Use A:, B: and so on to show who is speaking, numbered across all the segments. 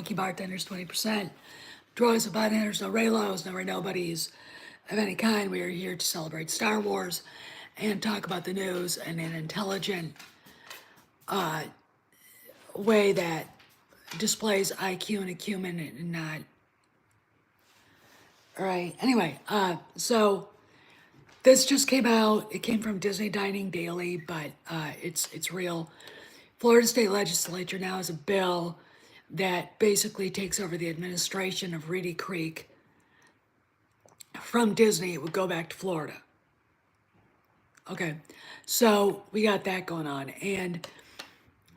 A: Funky Bartenders 20%. Drugs and bartenders, no Raylos, no nobodies of any kind. We are here to celebrate Star Wars and talk about the news in an intelligent way that displays IQ and acumen and not. All right. Anyway, so this just came out. It came from Disney Dining Daily, but it's real. Florida State Legislature now has a bill that basically takes over the administration of REEDY Creek from Disney. It would go back to Florida. Okay, so we got that going on, and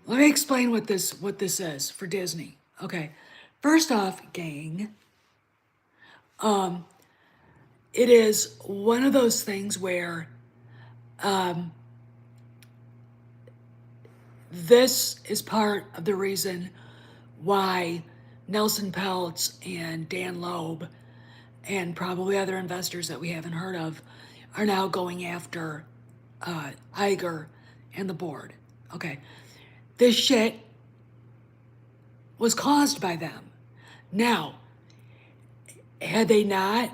A: let me explain what this is for Disney. Okay, first off, gang, it is one of those things where this is part of the reason why Nelson Peltz and Dan Loeb and probably other investors that we haven't heard of are now going after Iger and the board. Okay, this shit was caused by them. Now, had they not,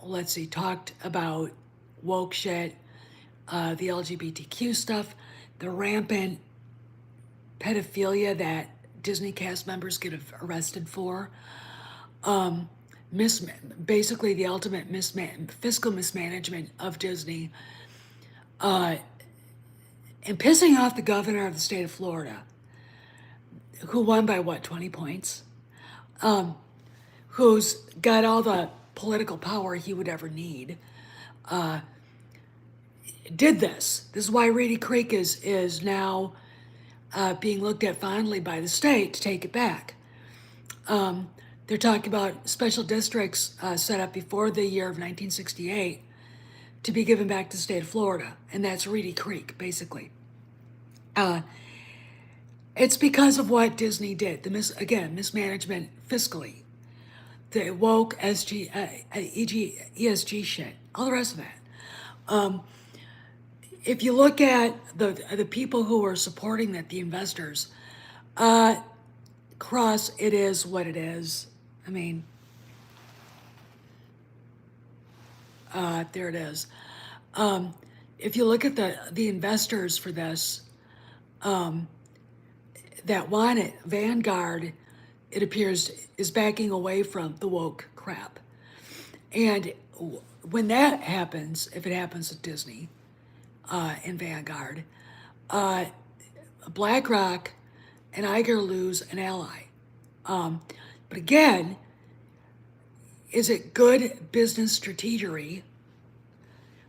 A: let's see, talked about woke shit, the LGBTQ stuff, the rampant pedophilia that Disney cast members get arrested for, basically the ultimate fiscal mismanagement of Disney, and pissing off the governor of the state of Florida, who won by what, 20 points? Who's got all the political power he would ever need, did this. This is why Reedy Creek is now being looked at fondly by the state to take it back. They're talking about special districts set up before the year of 1968 to be given back to the state of Florida, and that's Reedy Creek, basically. It's because of what Disney did. Mismanagement fiscally, the woke ESG shit, all the rest of that. If you look at the people who are supporting that, the investors, Cross, it is what it is. I mean, there it is. If you look at the investors for this, that want it, Vanguard, it appears, is backing away from the woke crap. And when that happens, if it happens at Disney and Vanguard, BlackRock and Iger lose an ally. But again, is it good business strategy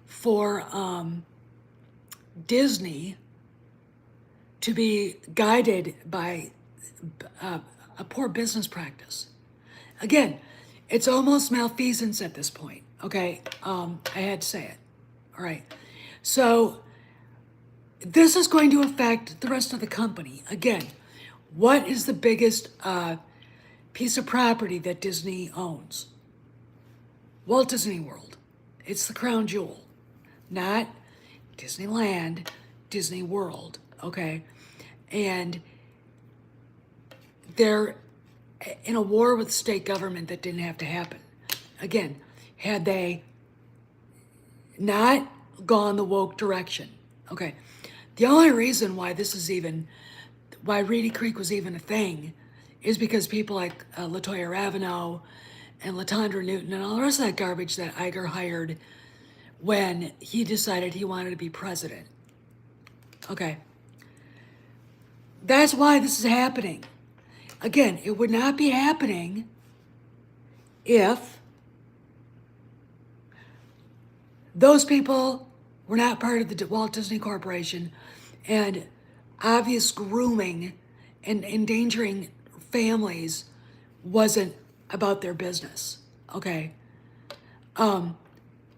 A: for Disney to be guided by a poor business practice? Again, it's almost malfeasance at this point, okay? I had to say it, all right? So this is going to affect the rest of the company. Again, what is the biggest piece of property that Disney owns? Walt Disney World. It's the crown jewel, not Disneyland, Disney World, okay? And they're in a war with state government that didn't have to happen. Again, had they not gone the woke direction, okay? The only reason why why Reedy Creek was even a thing is because people like LaToya Raveneau and LaTondra Newton and all the rest of that garbage that Iger hired when he decided he wanted to be president. Okay. That's why this is happening. Again, it would not be happening if those people were not part of the Walt Disney Corporation, and obvious grooming and endangering families wasn't about their business, okay?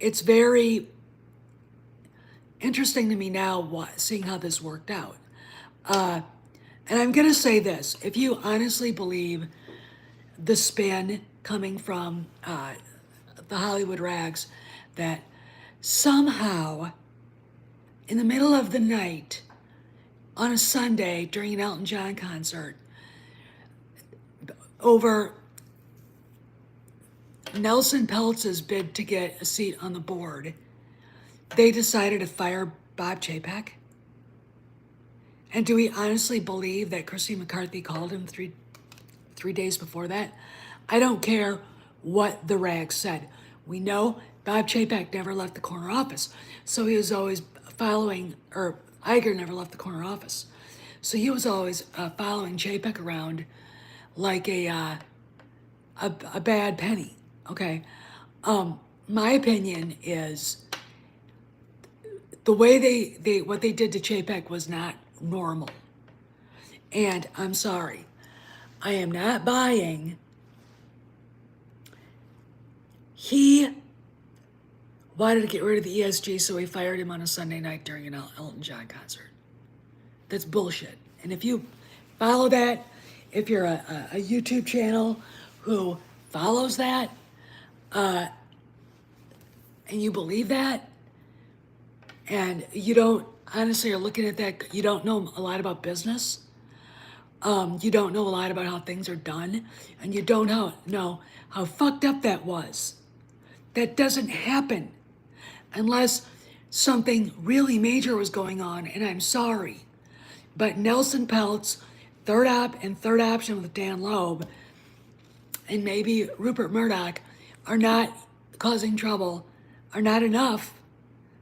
A: It's very interesting to me now seeing how this worked out. And I'm gonna say this, if you honestly believe the spin coming from the Hollywood rags that somehow in the middle of the night on a Sunday during an Elton John concert, over Nelson Peltz's bid to get a seat on the board, they decided to fire Bob Chapek? And do we honestly believe that Christine McCarthy called him three days before that? I don't care what the rag said. We know Bob Chapek never left the corner office, so he was always following, or Iger never left the corner office, so he was always following Chapek around like a bad penny. Okay, my opinion is the way they what they did to Chapek was not normal, and I'm sorry, I am not buying. He wanted to get rid of the ESG, so he fired him on a Sunday night during an Elton John concert. That's bullshit. And if you follow that, if you're a YouTube channel who follows that, and you believe that, and you don't, honestly, are looking at that, you don't know a lot about business, you don't know a lot about how things are done, and you don't know how fucked up that was. That doesn't happen unless something really major was going on, and I'm sorry. But Nelson Peltz, third option with Dan Loeb, and maybe Rupert Murdoch are not causing trouble, are not enough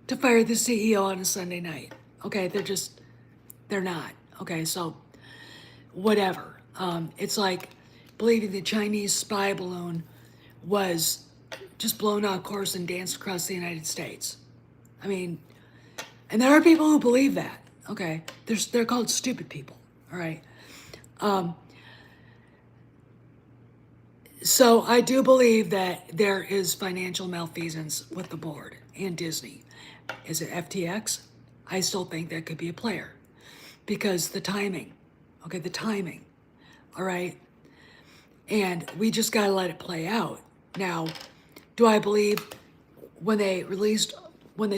A: to fire the CEO on a Sunday night. Okay, they're not. Okay, so whatever. It's like believing the Chinese spy balloon was just blown out course and danced across the United States. I mean, and there are people who believe that. Okay, they're called stupid people. All right. So I do believe that there is financial malfeasance with the board and Disney. Is it FTX? I still think that could be a player because the timing. Okay, the timing. All right. And we just got to let it play out. Now, do I believe when they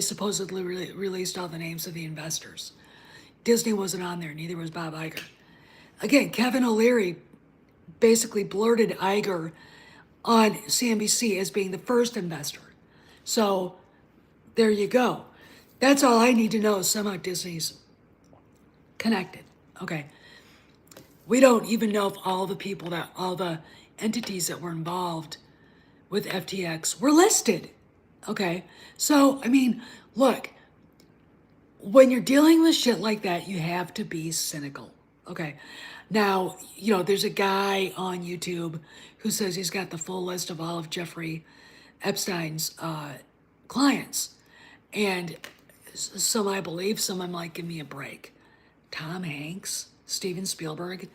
A: supposedly released all the names of the investors, Disney wasn't on there, neither was Bob Iger. Again, Kevin O'Leary basically blurted Iger on CNBC as being the first investor. So there you go. That's all I need to know is somehow Disney's connected. Okay. We don't even know if all the entities that were involved with FTX were listed. Okay. So, I mean, look, when you're dealing with shit like that, you have to be cynical. Okay. Now, there's a guy on YouTube who says he's got the full list of all of Jeffrey Epstein's clients. And some I believe, some I'm like, give me a break. Tom Hanks, Steven Spielberg.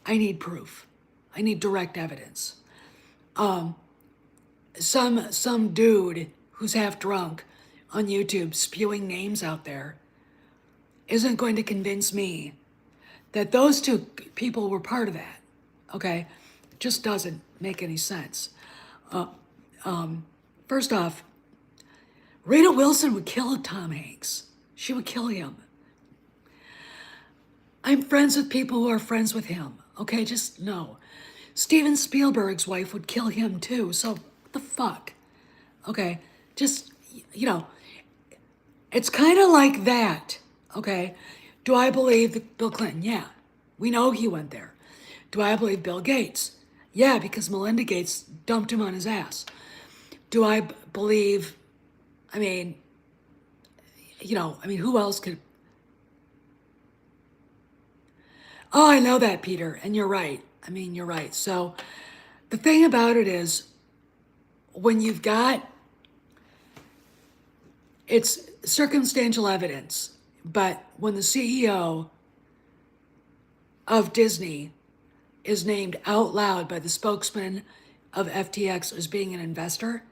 A: I need proof. I need direct evidence. Some dude who's half drunk on YouTube spewing names out there isn't going to convince me that those two people were part of that. Okay, it just doesn't make any sense. First off, Rita Wilson would kill Tom Hanks. She would kill him. I'm friends with people who are friends with him. Okay, just no. Steven Spielberg's wife would kill him too. So what the fuck? Okay, just, it's kind of like that. Okay, do I believe that Bill Clinton? Yeah, we know he went there. Do I believe Bill Gates? Yeah, because Melinda Gates dumped him on his ass. Do I believe, who else could? Oh, I know that, Peter, and you're right. You're right. So the thing about it is, when you've got, it's circumstantial evidence, but when the CEO of Disney is named out loud by the spokesman of FTX as being an investor,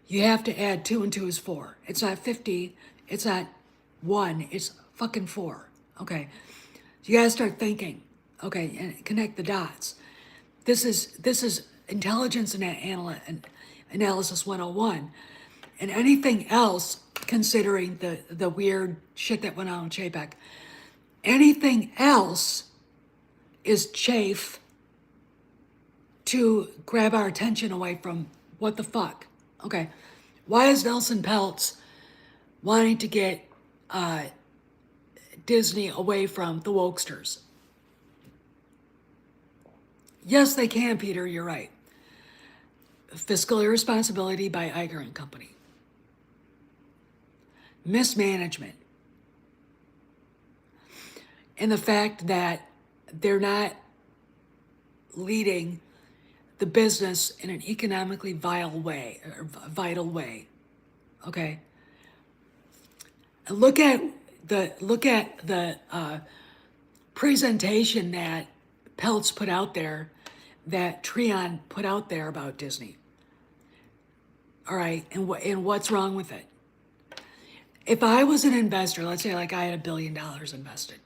A: you have to add 2 and 2 is 4. It's not 50, it's not 1, it's fucking 4. Okay. You gotta start thinking, okay, and connect the dots. This is intelligence and analysis 101. And anything else, considering the weird shit that went on with Chapek, anything else is chaff to grab our attention away from what the fuck. Okay, why is Nelson Peltz wanting to get Disney away from the wokesters? Yes, they can, Peter, you're right. Fiscal irresponsibility by Iger and Company. Mismanagement. And the fact that they're not leading the business in an economically vital way. Okay? And look at the presentation that Peltz put out there, that Treon put out there about Disney. All right, and what's wrong with it? If I was an investor, let's say like I had $1 billion invested,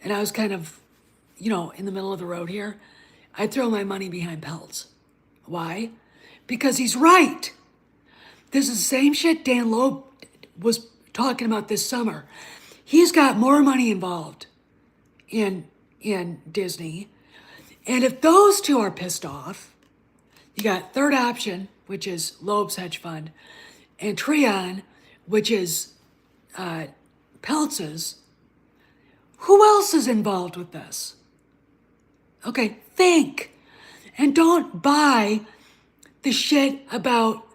A: and I was kind of, in the middle of the road here, I'd throw my money behind Peltz. Why? Because he's right. This is the same shit Dan Loeb was talking about this summer. He's got more money involved in Disney. And if those two are pissed off, you got third option, which is Loeb's hedge fund, and Treon, which is Peltz's. Who else is involved with this? Okay, think. And don't buy the shit about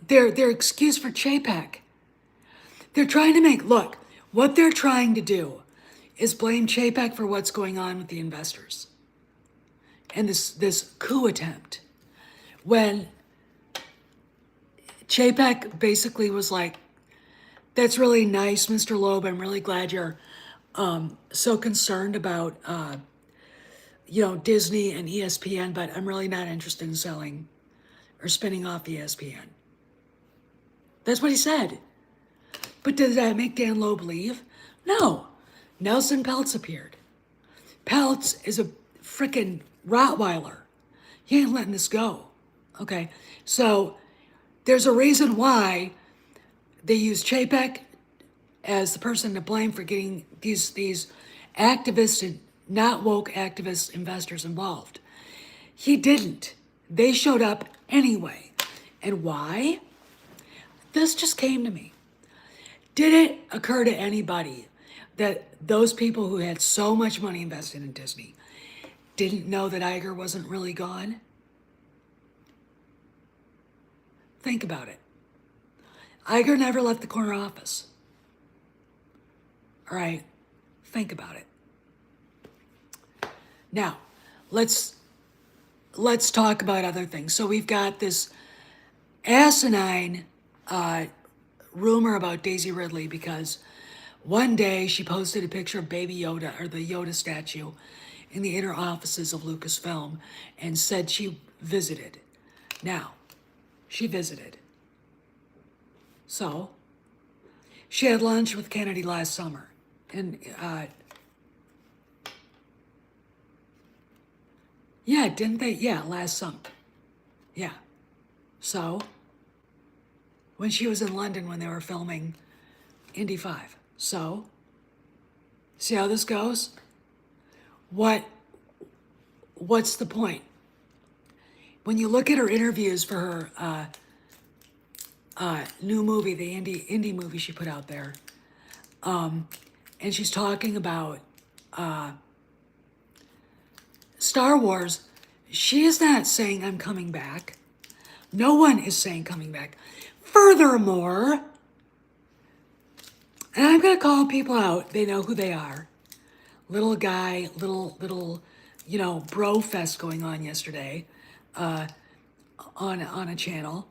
A: their excuse for Chapek. They're trying to what they're trying to do is blame Chapek for what's going on with the investors. And this coup attempt. When Chapek basically was like, that's really nice, Mr. Loeb. I'm really glad you're so concerned about Disney and ESPN, but I'm really not interested in selling or spinning off ESPN. That's what he said. But did that make Dan Loeb leave? No. Nelson Peltz appeared. Peltz is a frickin' Rottweiler. He ain't letting this go. Okay? So there's a reason why they use Chapek as the person to blame for getting these activists and not woke activist investors involved. He didn't. They showed up anyway. And why? This just came to me. Did it occur to anybody that those people who had so much money invested in Disney didn't know that Iger wasn't really gone? Think about it. Iger never left the corner office. All right, think about it. Now, let's talk about other things. So we've got this asinine rumor about Daisy Ridley because one day she posted a picture of Baby Yoda, or the Yoda statue, in the inner offices of Lucasfilm and said she visited. Now, she visited. So, she had lunch with Kennedy last summer. And, yeah, didn't they? Yeah, last summer. Yeah. So, when she was in London when they were filming Indy 5. So, see how this goes? What's the point? When you look at her interviews for her new movie, the indie movie she put out there, and she's talking about Star Wars, she is not saying I'm coming back. No one is saying coming back. Furthermore, and I'm going to call people out, they know who they are. Little guy, little bro fest going on yesterday on a channel.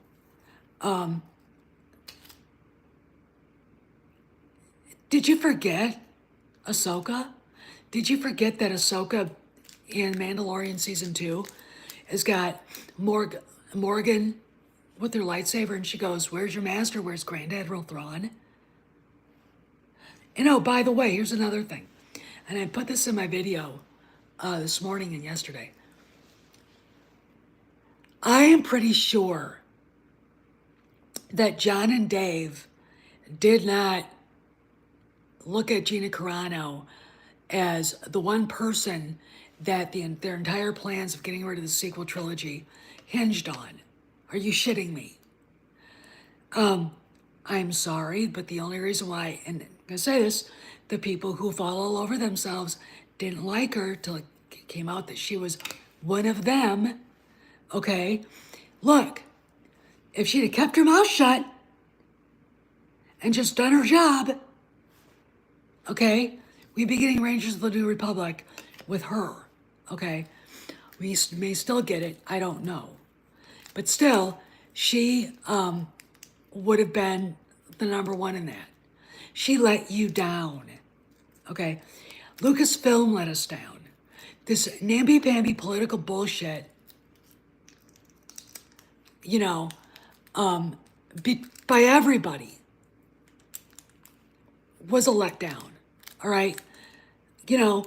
A: Did you forget Ahsoka? Did you forget that Ahsoka in Mandalorian Season 2 has got Morgan with her lightsaber, and she goes, "Where's your master? Where's Grand Admiral Thrawn?" And oh, by the way, here's another thing. And I put this in my video this morning and yesterday. I am pretty sure that John and Dave did not look at Gina Carano as the one person that their entire plans of getting rid of the sequel trilogy hinged on. Are you shitting me? I'm sorry, but the only reason why, and I'm gonna say this, the people who fall all over themselves didn't like her till it came out that she was one of them. Okay, look, if she'd have kept her mouth shut and just done her job, okay, we'd be getting Rangers of the New Republic with her. Okay, we may still get it. I don't know, but still, she would have been the number one in that. She let you down. Okay, Lucasfilm let us down. This namby-pamby political bullshit, you know, by everybody, was a letdown. All right, you know,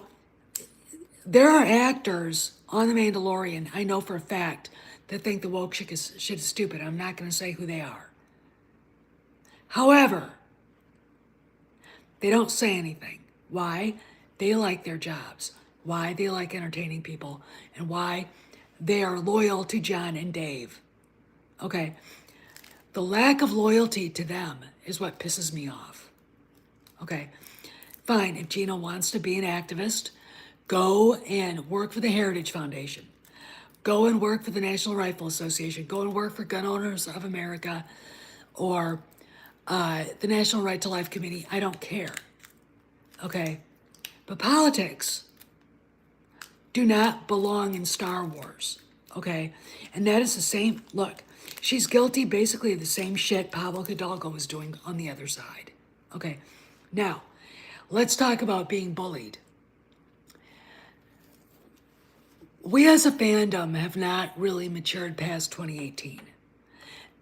A: there are actors on The Mandalorian, I know for a fact, that think the woke shit is stupid. I'm not going to say who they are. However, they don't say anything. Why? They like their jobs. Why? They like entertaining people. And why? They are loyal to John and Dave. Okay. The lack of loyalty to them is what pisses me off. Okay. Fine. If Gina wants to be an activist, go and work for the Heritage Foundation. Go and work for the National Rifle Association. Go and work for Gun Owners of America or the National Right to Life Committee. I don't care. Okay? But politics do not belong in Star Wars. Okay? And that is the same. Look, she's guilty basically of the same shit Pablo Hidalgo was doing on the other side. Okay? Now, let's talk about being bullied. We as a fandom have not really matured past 2018.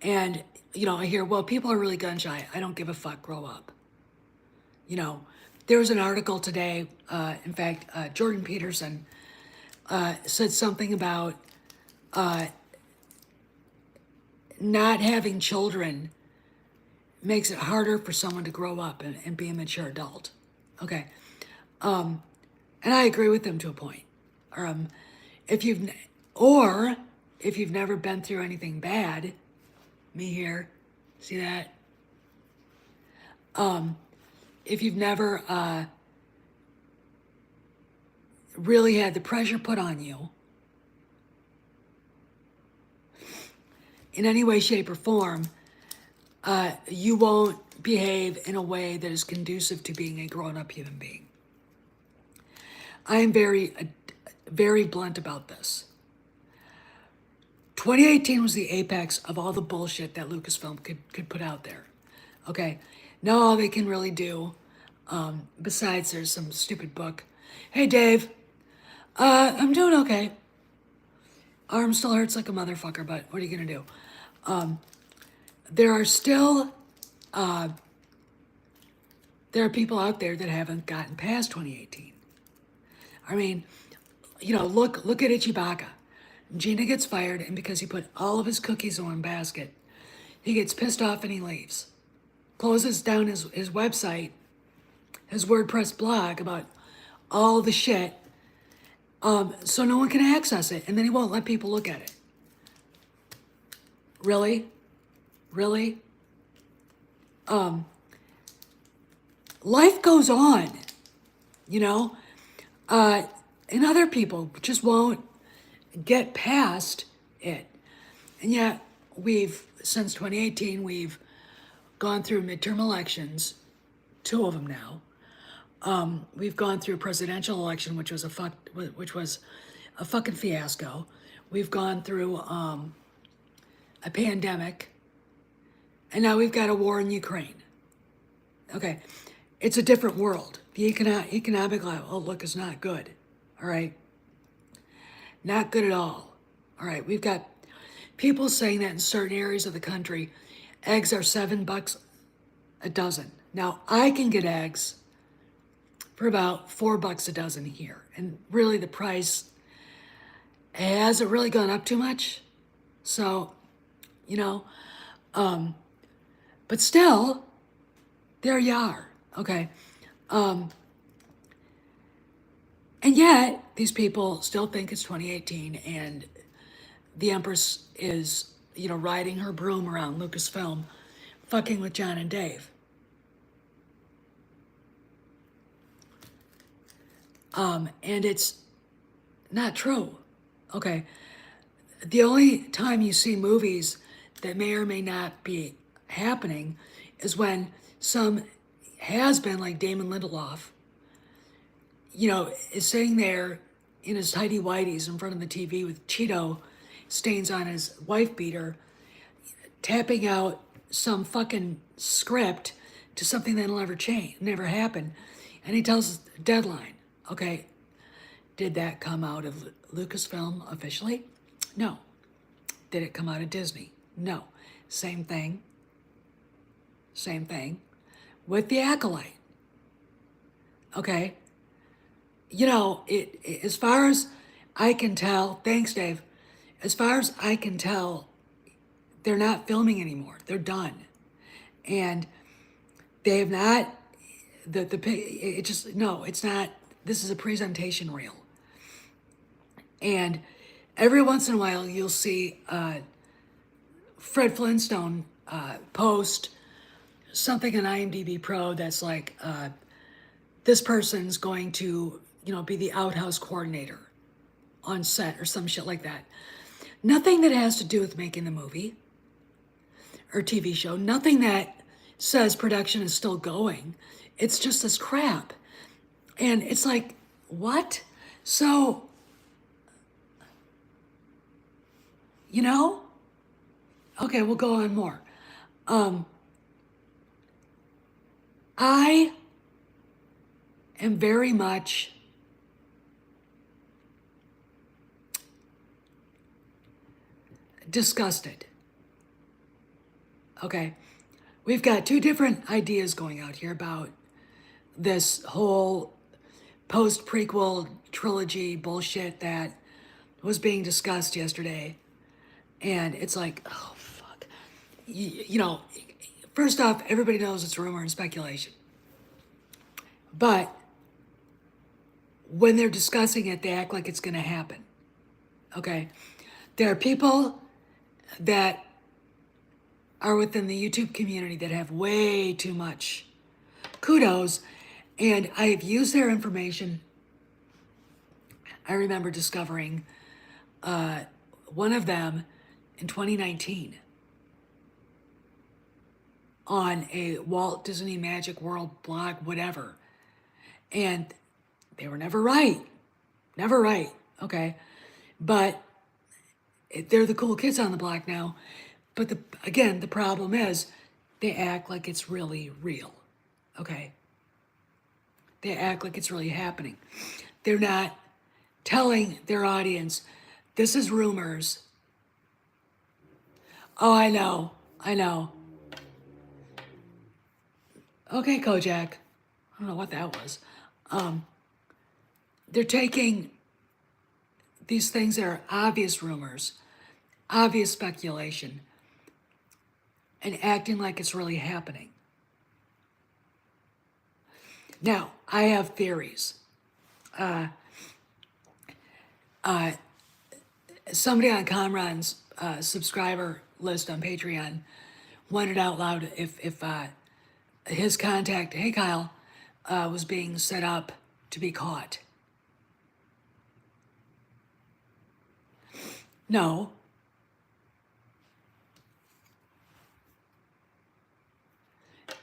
A: And, you know, I hear, well, people are really gun shy. I don't give a fuck, grow up. You know, there was an article today, in fact, Jordan Peterson said something about not having children makes it harder for someone to grow up and be a mature adult. Okay. And I agree with them to a point. If you've never been through anything bad, me here, see that? If you've never really had the pressure put on you in any way, shape, or form, you won't behave in a way that is conducive to being a grown-up human being. I am very blunt about this. 2018 was the apex of all the bullshit that Lucasfilm could put out there. Okay, now all they can really do, besides there's some stupid book. Hey Dave, I'm doing okay. Arm still hurts like a motherfucker, but what are you gonna do? There are still, there are people out there that haven't gotten past 2018. I mean, you know, look at Ichibaka. Gina gets fired, and because he put all of his cookies in one basket, he gets pissed off and he leaves. Closes down his website, his WordPress blog about all the shit, so no one can access it, and then he won't let people look at it. Really? Really? Life goes on, you know? And other people just won't get past it. And yet, since 2018, we've gone through midterm elections, 2 of them now. We've gone through a presidential election, which was a fucking fiasco. We've gone through a pandemic, and now we've got a war in Ukraine. Okay, it's a different world. The economic outlook is not good. All right, not good at all. All right, we've got people saying that in certain areas of the country, eggs are $7 a dozen. Now I can get eggs for about $4 a dozen here, and really the price hasn't really gone up too much. So, you know, but still, there you are. Okay. And yet, these people still think it's 2018 and the Empress is, riding her broom around Lucasfilm, fucking with John and Dave. And it's not true. Okay. The only time you see movies that may or may not be happening is when some has been like Damon Lindelof, is sitting there in his tidy whities in front of the TV with Cheeto stains on his wife beater, tapping out some fucking script to something that'll never change, never happen. And he tells us the deadline. Okay, did that come out of Lucasfilm officially? No. Did it come out of Disney? No. Same thing. Same thing with The Acolyte. Okay. As far as I can tell, thanks, Dave. As far as I can tell, they're not filming anymore. They're done. And they have not, it's not, this is a presentation reel. And every once in a while, you'll see Fred Flintstone post something on IMDb Pro that's like, this person's going to, be the outhouse coordinator on set or some shit like that. Nothing that has to do with making the movie or TV show. Nothing that says production is still going. It's just this crap. And it's like, what? So, okay, we'll go on more. I am very much disgusted. Okay, we've got two different ideas going out here about this whole post-prequel trilogy bullshit that was being discussed yesterday. And it's like, oh, fuck. First off, everybody knows it's rumor and speculation. But when they're discussing it, they act like it's going to happen. Okay? There are people that are within the YouTube community that have way too much kudos, and I have used their information. I remember discovering one of them in 2019 on a Walt Disney Magic World blog, whatever. And they were never right. Never right, okay? But they're the cool kids on the block now. But again, the problem is they act like it's really real, okay? They act like it's really happening. They're not telling their audience, this is rumors. Oh, I know. Okay, Kojak. I don't know what that was. They're taking these things that are obvious rumors, obvious speculation, and acting like it's really happening. Now, I have theories. Somebody on Comron's subscriber list on Patreon wondered out loud if his contact, hey Kyle, was being set up to be caught. No.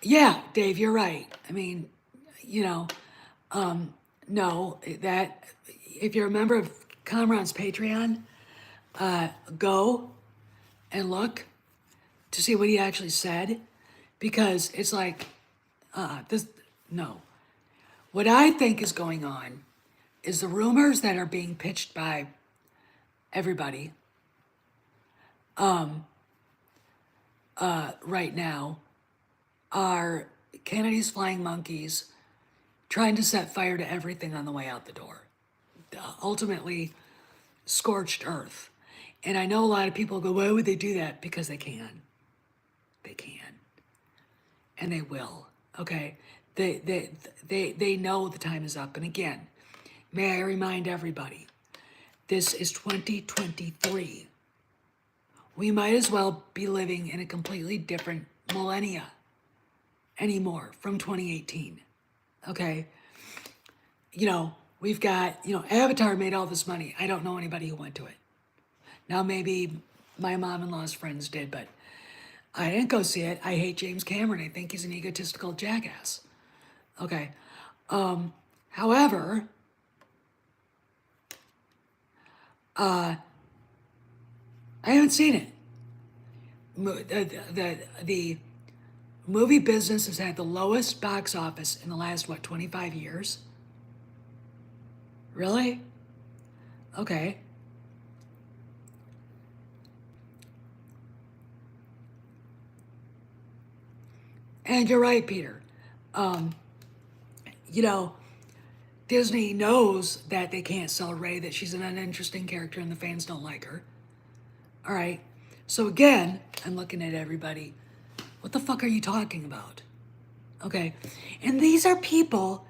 A: Yeah, Dave, you're right. I mean, no, that if you're a member of Comron's Patreon, go and look to see what he actually said, because it's like, no. What I think is going on is the rumors that are being pitched by everybody right now are Kennedy's flying monkeys trying to set fire to everything on the way out the door. Ultimately, scorched earth. And I know a lot of people go, why would they do that? Because they can. They can. And they will. Okay? They know the time is up. And again, may I remind everybody, this is 2023. We might as well be living in a completely different millennia anymore from 2018. Okay? You know, we've got, Avatar made all this money. I don't know anybody who went to it. Now, maybe my mom-in-law's friends did, but I didn't go see it. I hate James Cameron. I think he's an egotistical jackass. Okay. However, I haven't seen it. The movie business has had the lowest box office in the last, 25 years? Really? Okay. And you're right, Peter. You know, Disney knows that they can't sell Rey, that she's an uninteresting character and the fans don't like her. All right. So again, I'm looking at everybody. What the fuck are you talking about? Okay. And these are people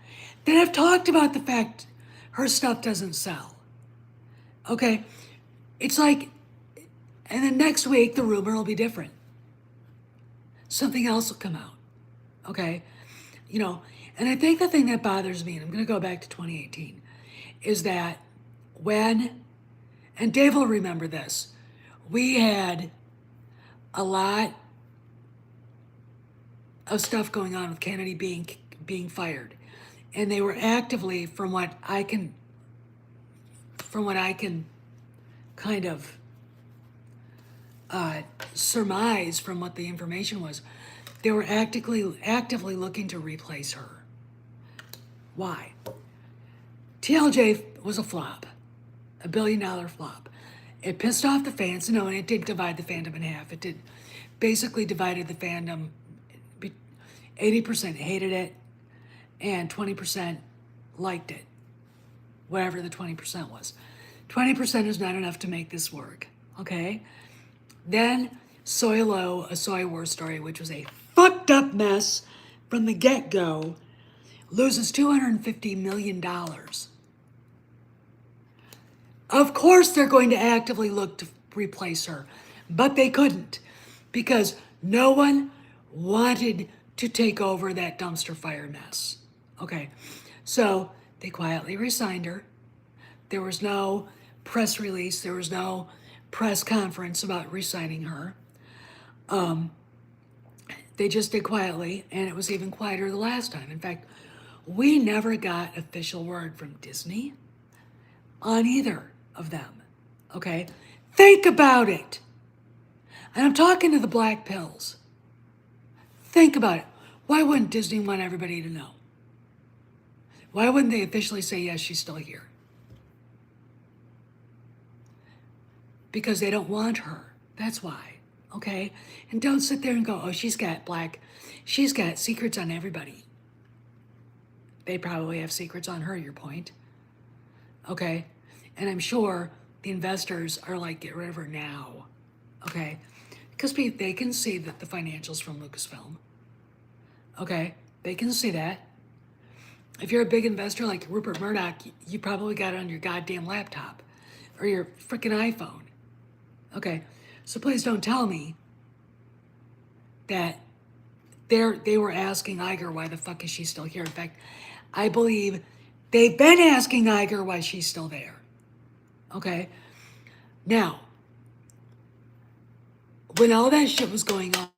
A: that have talked about the fact her stuff doesn't sell. Okay. It's like, and then next week the rumor will be different. Something else will come out. Okay. And I think the thing that bothers me, and I'm going to go back to 2018, is that and Dave will remember this, we had a lot of stuff going on with Kennedy being fired, and they were actively, from what I can kind of surmise from what the information was, they were actively looking to replace her. Why? TLJ was a flop, $1 billion flop. It pissed off the fans, and it did divide the fandom in half. It did basically divided the fandom. 80% hated it, and 20% liked it, whatever the 20% was. 20% is not enough to make this work, okay? Then Soy Low, A Soy War Story, which was a fucked up mess from the get-go, loses $250 million. Of course they're going to actively look to replace her, but they couldn't because no one wanted to take over that dumpster fire mess. Okay, so they quietly resigned her. There was no press release. There was no press conference about resigning her. They just did quietly, and it was even quieter the last time. In fact, we never got official word from Disney on either of them, okay? Think about it. And I'm talking to the black pills. Think about it. Why wouldn't Disney want everybody to know? Why wouldn't they officially say, yes, she's still here? Because they don't want her. That's why, okay? And don't sit there and go, oh, she's got secrets on everybody. They probably have secrets on her, your point. Okay? And I'm sure the investors are like, get rid of her now. Okay? Because they can see that the financials from Lucasfilm. Okay? They can see that. If you're a big investor like Rupert Murdoch, you probably got it on your goddamn laptop or your freaking iPhone. Okay? So please don't tell me that they were asking Iger why the fuck is she still here. In fact, I believe they've been asking Iger why she's still there. Okay? Now, when all that shit was going on,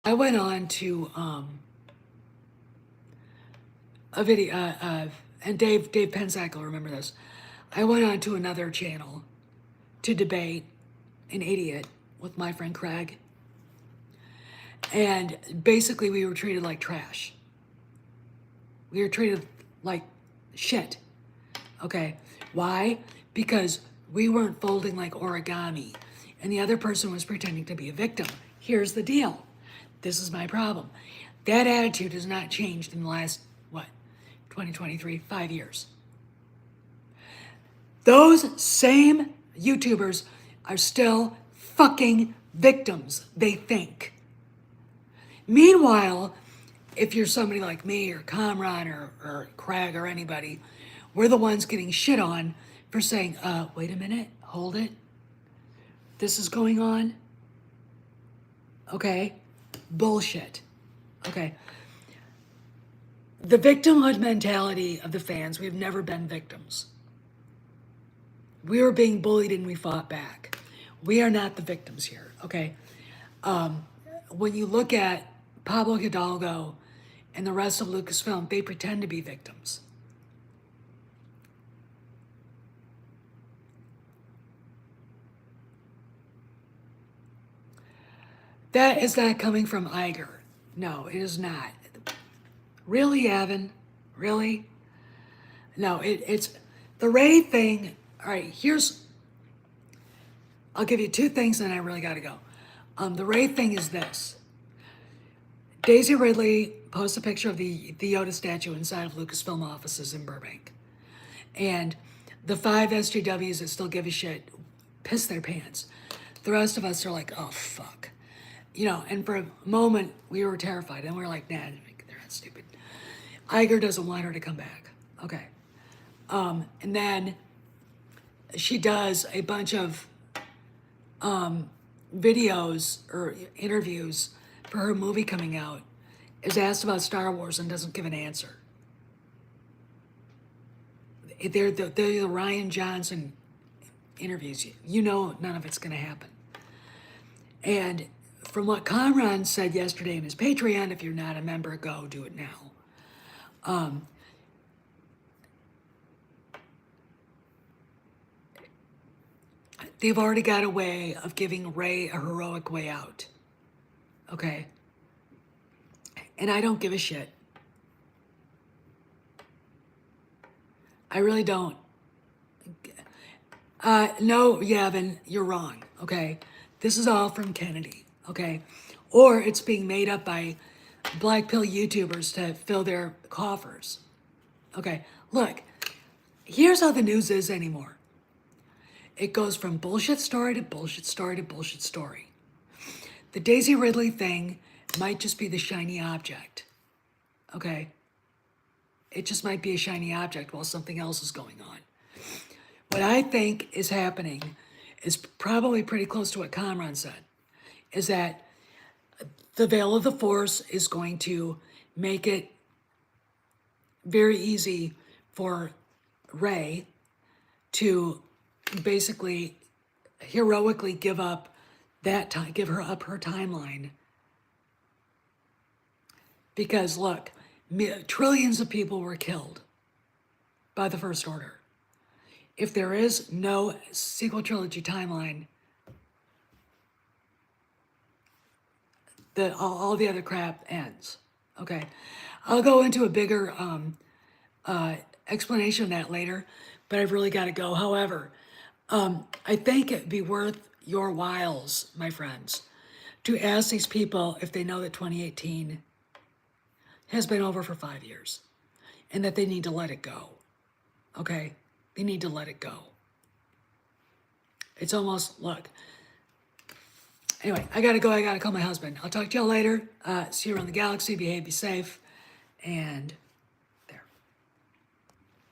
A: I went on to a video, and Dave Pensack will remember this. I went on to another channel to debate an idiot with my friend Craig. And basically we were treated like trash. We were treated like shit. Okay, why? Because we weren't folding like origami and the other person was pretending to be a victim. Here's the deal. This is my problem. That attitude has not changed in the last, 2023, 5 years. Those same YouTubers are still fucking victims, they think. Meanwhile, if you're somebody like me or Kamran or Craig or anybody, we're the ones getting shit on for saying, wait a minute, hold it. This is going on. Okay? Bullshit. Okay. The victimhood mentality of the fans, we've never been victims. We were being bullied and we fought back. We are not the victims here, okay? When you look at Pablo Hidalgo and the rest of Lucasfilm, they pretend to be victims. That is not coming from Iger. No, it is not. Really, Evan? Really? No, it's the Ray thing. All right, I'll give you two things and I really got to go. The Ray thing is this. Daisy Ridley posts a picture of the Yoda statue inside of Lucasfilm offices in Burbank. And the 5 SJWs that still give a shit piss their pants. The rest of us are like, oh, fuck. You know, and for a moment, we were terrified. And we were like, nah, they're not stupid. Iger doesn't want her to come back. Okay. And then she does a bunch of videos or interviews for her movie coming out, is asked about Star Wars and doesn't give an answer. They're the Ryan Johnson interviews. You know none of it's going to happen. And from what Conran said yesterday in his Patreon, if you're not a member, go do it now. They've already got a way of giving Ray a heroic way out. Okay? And I don't give a shit. I really don't. No, Yavin, you're wrong, okay? This is all from Kennedy, okay? Or it's being made up by black pill YouTubers to fill their coffers. Okay, look, here's how the news is anymore. It goes from bullshit story to bullshit story to bullshit story. The Daisy Ridley thing might just be the shiny object, okay? It just might be a shiny object while something else is going on. What I think is happening is probably pretty close to what Conran said, is that the veil of the Force is going to make it very easy for Rey to basically heroically give up that time, give her up her timeline. Because look, trillions of people were killed by the First Order. If there is no sequel trilogy timeline, all the other crap ends. Okay, I'll go into a bigger explanation of that later, but I've really got to go. However, I think it'd be worth your whiles, my friends, to ask these people if they know that 2018 has been over for 5 years and that they need to let it go. Okay? They need to let it go. It's almost, look. Anyway, I gotta go. I gotta call my husband. I'll talk to y'all later. See you around the galaxy. Behave, be safe. And